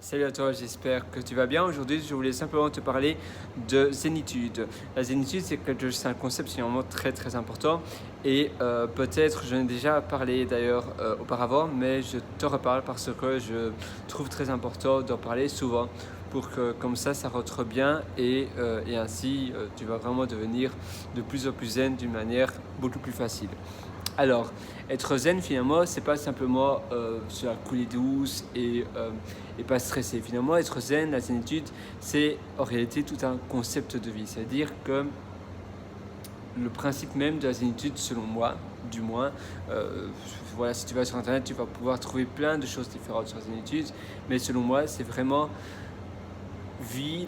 Salut à toi, j'espère que tu vas bien. Aujourd'hui, je voulais simplement te parler de zénitude. La zénitude, c'est un concept finalement très important et peut-être j'en ai déjà parlé d'ailleurs auparavant, mais je te reparle parce que je trouve très important d'en parler souvent pour que comme ça rentre bien et ainsi tu vas vraiment devenir de plus en plus zen d'une manière beaucoup plus facile. Alors, être zen finalement, c'est pas simplement se la couler douce et pas stressé. Finalement, être zen, la zénitude, c'est en réalité tout un concept de vie. C'est-à-dire que le principe même de la zénitude, selon moi, du moins, voilà, si tu vas sur internet, tu vas pouvoir trouver plein de choses différentes sur la zénitude, mais selon moi, c'est vraiment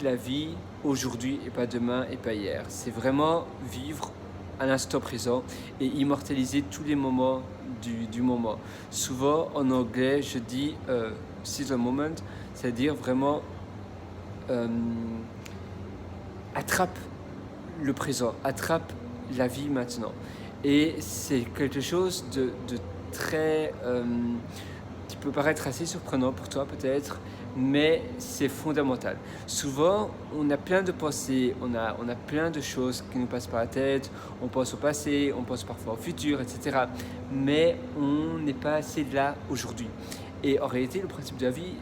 la vie aujourd'hui et pas demain et pas hier. C'est vraiment vivre à l'instant présent et immortaliser tous les moments du moment. Souvent en anglais je dis seize the moment, c'est-à-dire vraiment attrape le présent, attrape la vie maintenant. Et c'est quelque chose de très qui peut paraître assez surprenant pour toi peut-être, mais c'est fondamental. Souvent, on a plein de pensées, on a plein de choses qui nous passent par la tête, on pense au passé, on pense parfois au futur, etc. Mais on n'est pas assez là aujourd'hui. Et en réalité, le principe de la vie,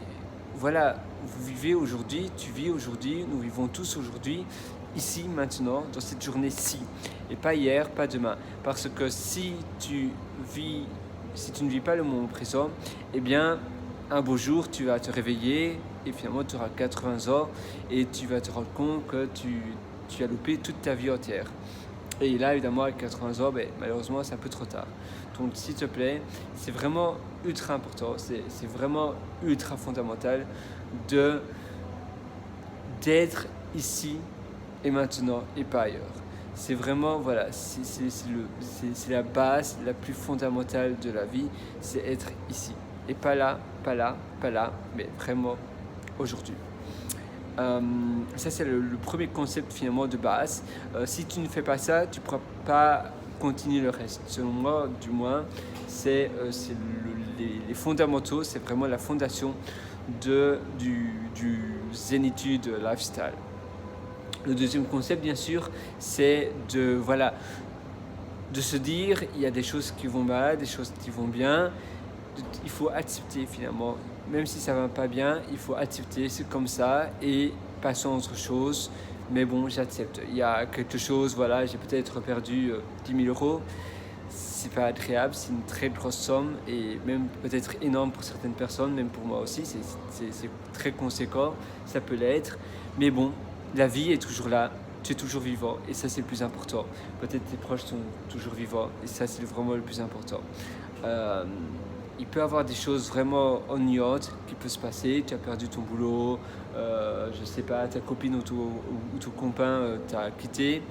voilà, vous vivez aujourd'hui, tu vis aujourd'hui, nous vivons tous aujourd'hui, ici, maintenant, dans cette journée-ci, et pas hier, pas demain. Parce que si tu ne vis pas le moment présent, eh bien, un beau jour, tu vas te réveiller et finalement, tu auras 80 ans et tu vas te rendre compte que tu as loupé toute ta vie entière. Et là, évidemment, à 80 ans, malheureusement, c'est un peu trop tard. Donc, s'il te plaît, c'est vraiment ultra important, c'est vraiment ultra fondamental d'être ici et maintenant et pas ailleurs. C'est vraiment, voilà, c'est la base la plus fondamentale de la vie, c'est être ici. Et pas là, pas là, pas là, mais vraiment aujourd'hui. Ça, c'est le premier concept finalement de base. Si tu ne fais pas ça, tu ne pourras pas continuer le reste. Selon moi, du moins, les fondamentaux, c'est vraiment la fondation du zénitude lifestyle. Le deuxième concept, bien sûr, c'est de se dire il y a des choses qui vont mal, des choses qui vont bien. Il faut accepter finalement, même si ça va pas bien, il faut accepter, c'est comme ça et passons à autre chose. Mais bon, j'accepte. Il y a quelque chose, voilà, j'ai peut-être perdu 10 000 euros. C'est pas agréable, c'est une très grosse somme et même peut-être énorme pour certaines personnes, même pour moi aussi, c'est très conséquent, ça peut l'être. Mais bon, la vie est toujours là, tu es toujours vivant et ça c'est le plus important. Peut-être tes proches sont toujours vivants et ça c'est vraiment le plus important. Il peut y avoir des choses vraiment ennuyantes qui peuvent se passer. Tu as perdu ton boulot, je sais pas, ta copine ou ton copain t'a quitté.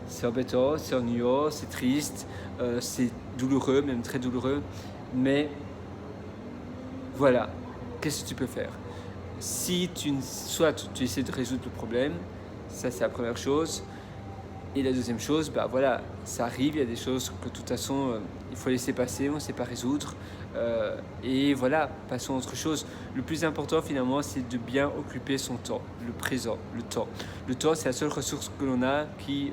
C'est embêtant, c'est ennuyant, c'est triste, c'est douloureux, même très douloureux. Mais voilà, qu'est-ce que tu peux faire? Si soit tu essaies de résoudre le problème, ça c'est la première chose. Et la deuxième chose, voilà, ça arrive, il y a des choses que de toute façon il faut laisser passer, on ne sait pas résoudre. Et voilà, passons à autre chose. Le plus important finalement, c'est de bien occuper son temps, le présent, le temps. Le temps, c'est la seule ressource que l'on a qui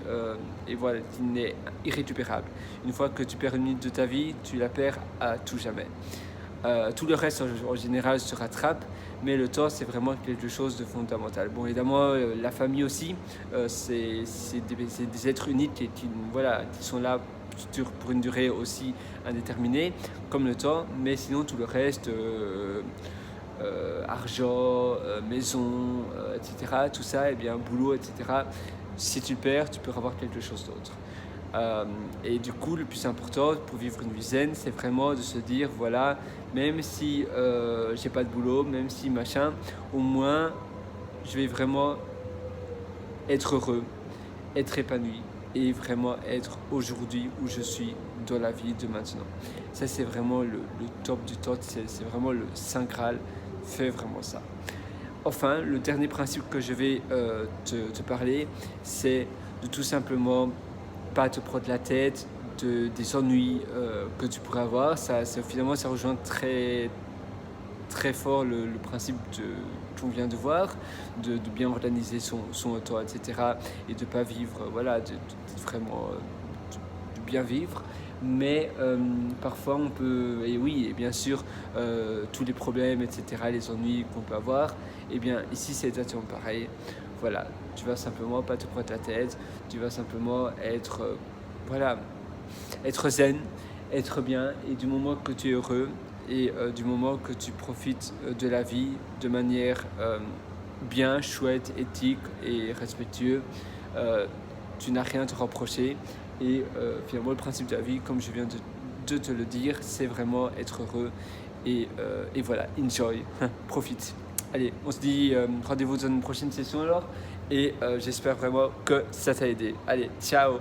n'est irrécupérable. Une fois que tu perds une minute de ta vie, tu la perds à tout jamais. Tout le reste en général se rattrape, mais le temps c'est vraiment quelque chose de fondamental. Bon, évidemment la famille aussi, c'est des êtres uniques qui sont là pour une durée aussi indéterminée comme le temps, mais sinon tout le reste, argent, maison, etc., tout ça, et bien boulot, etc., si tu le perds, tu peux avoir quelque chose d'autre. Et du coup, le plus important pour vivre une vie zen, c'est vraiment de se dire, voilà, même si j'ai pas de boulot, même si machin, au moins, je vais vraiment être heureux, être épanoui et vraiment être aujourd'hui où je suis dans la vie de maintenant. Ça, c'est vraiment le top du top, c'est vraiment le Saint Graal, fais vraiment ça. Enfin, le dernier principe que je vais te parler, c'est de tout simplement pas te prendre la tête des ennuis que tu pourrais avoir. Finalement, ça rejoint très très fort le principe qu'on vient de voir, de bien organiser son temps, etc. Et de ne pas vivre, voilà, de vraiment de bien vivre. Mais parfois on peut, et oui, et bien sûr, tous les problèmes, etc., les ennuis qu'on peut avoir, et bien ici c'est exactement pareil. Voilà, tu vas simplement pas te prendre la tête, tu vas simplement être, voilà, être zen, être bien, et du moment que tu es heureux, et du moment que tu profites de la vie de manière bien, chouette, éthique et respectueuse, tu n'as rien à te reprocher. Et finalement, le principe de la vie, comme je viens de te le dire, c'est vraiment être heureux. Et voilà, enjoy, profite. Allez, on se dit rendez-vous dans une prochaine session alors. Et j'espère vraiment que ça t'a aidé. Allez, ciao!